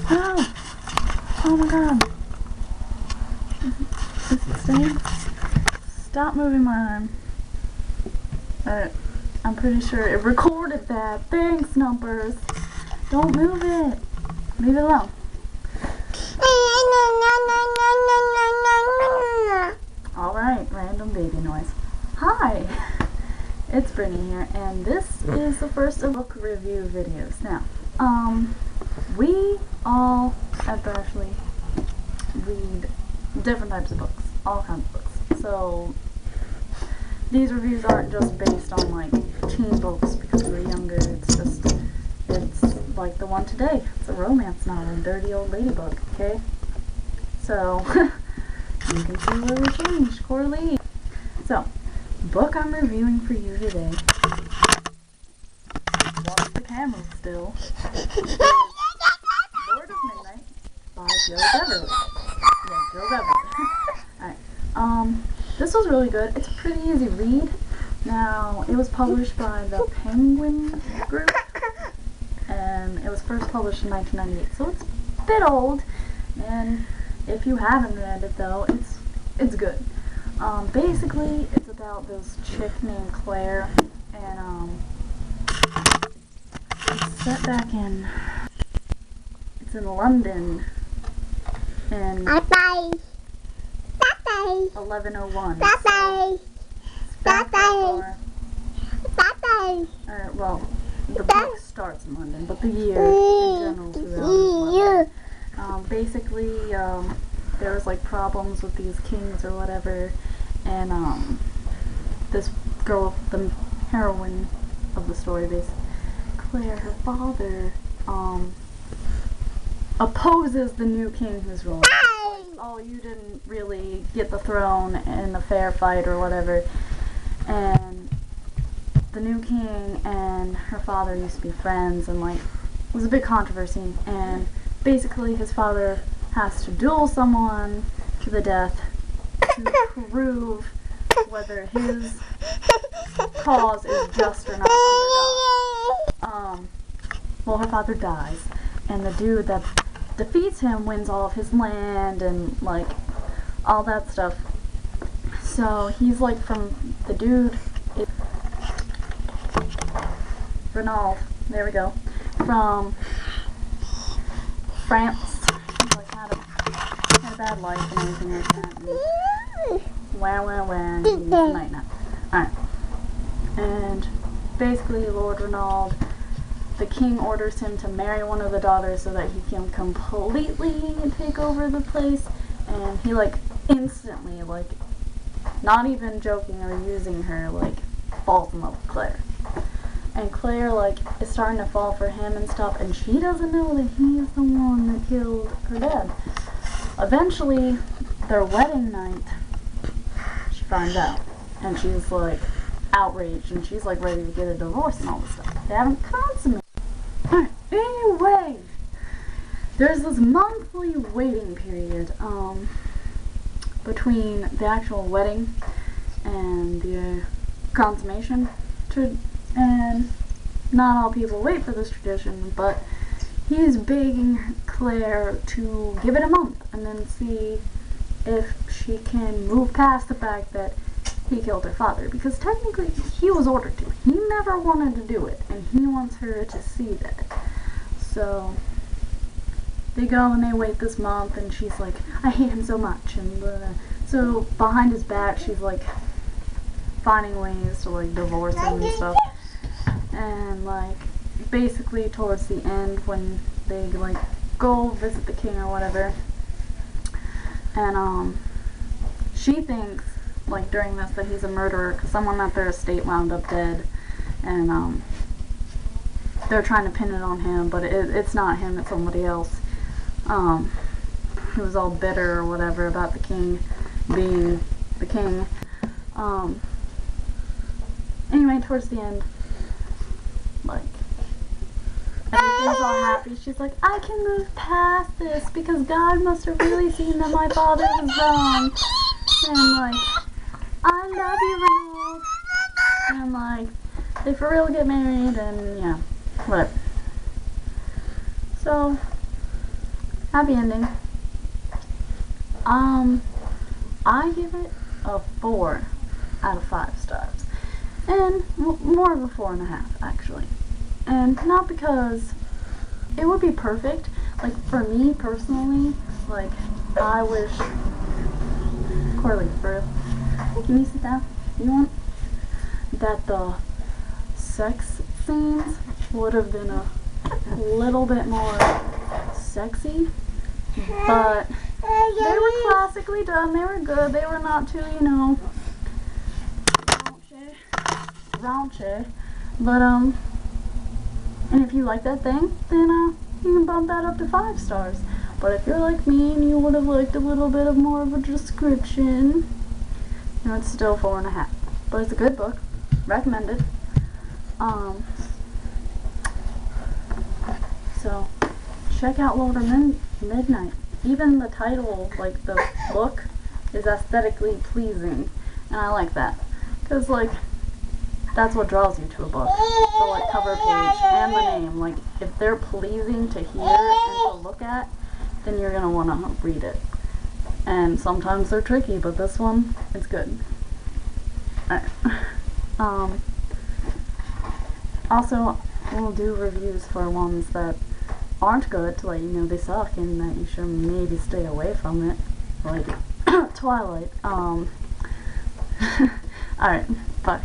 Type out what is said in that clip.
No! Oh my god. Is it staying? Stop moving my arm. Alright. I'm pretty sure it recorded that. Thanks, Numbers. Don't move it. Leave it alone. Alright, random baby noise. Hi! It's Brittany here, and this is the first of book review videos. Now, we all at Beverly read different types of books, all kinds of books. So, these reviews aren't just based on, like, teen books because we're younger. It's like the one today. It's a romance novel, Dirty Old Lady book, okay? So, you can see where we changed, Corley. So, the book I'm reviewing for you today, watch the camera still, is Lord of Midnight by Beverly. Yeah, Beverly. Alright, this was really good. It's a pretty easy read. Now, it was published by the Penguin Group, and it was first published in 1998, so it's a bit old, and if you haven't read it though, it's good. Basically, it's about this chick named Claire, and it's set back in, it's in London, in 1101. So it's back that far. Well, the book starts in London, but the year in general throughout is London. Basically, there was like problems with these kings or whatever, and this girl, the heroine of the story, basically, Claire, her father, opposes the new king who's ruling. Like, oh, you didn't really get the throne in a fair fight or whatever, and the new king and her father used to be friends, and like, it was a big controversy, and basically his father has to duel someone to the death to prove whether his cause is just or not under God. Well, her father dies, and the dude that defeats him wins all of his land and like all that stuff. So he's like from the dude Renaud, there we go, from France. He like had a bad life and everything like that. And he's night now. Alright. And basically Lord Renaud, the king orders him to marry one of the daughters so that he can completely take over the place, and he like instantly, like, not even joking or using her, like, falls in love with Claire. And Claire, like, is starting to fall for him and stuff, and she doesn't know that he's the one that killed her dad. Eventually, their wedding night, she finds out, and she's, like, outraged, and she's, like, ready to get a divorce and all this stuff. They haven't consummated. Alright, anyway, there's this monthly waiting period, between the actual wedding and the consummation, and not all people wait for this tradition, but he's begging Claire to give it a month and then see if she can move past the fact that he killed her father, because technically he was ordered to. He never wanted to do it, and he wants her to see that. So they go and they wait this month, and she's like, I hate him so much, and so behind his back she's like finding ways to like divorce him and stuff. And like basically towards the end, when they like go visit the king or whatever, and she thinks like during this that he's a murderer because someone at their estate wound up dead, and they're trying to pin it on him, but it's not him, it's somebody else. He was all bitter or whatever about the king being the king. Anyway, towards the end, like, everything's all happy. She's like, I can move past this because God must have really seen that my father was wrong. And like, I love you, Renaud. And like, they for real get married, and yeah, whatever. So, Happy ending. I give it a 4 out of 5 stars. And more of a 4.5 actually. And not because it would be perfect. Like for me personally, like I wish Corley, for real. Can you sit down? You want? That the sex scenes would have been a little bit more sexy, but they were classically done. They were good. They were not too, you know, raunchy. But and if you like that thing, then you can bump that up to 5 stars. But if you're like me and you would have liked a little bit of more of a description, you know, it's still 4.5. But it's a good book. Recommend it. So check out Lower Midnight. Even the title, like the book, is aesthetically pleasing, and I like that, because like that's what draws you to a book. The like cover page and the name. Like if they're pleasing to hear and to look at, then you're gonna want to read it. And sometimes they're tricky, but this one, it's good. Alright. Also, we'll do reviews for ones that aren't good to let you know they suck and that you should maybe stay away from it. Like Twilight. Alright, bye.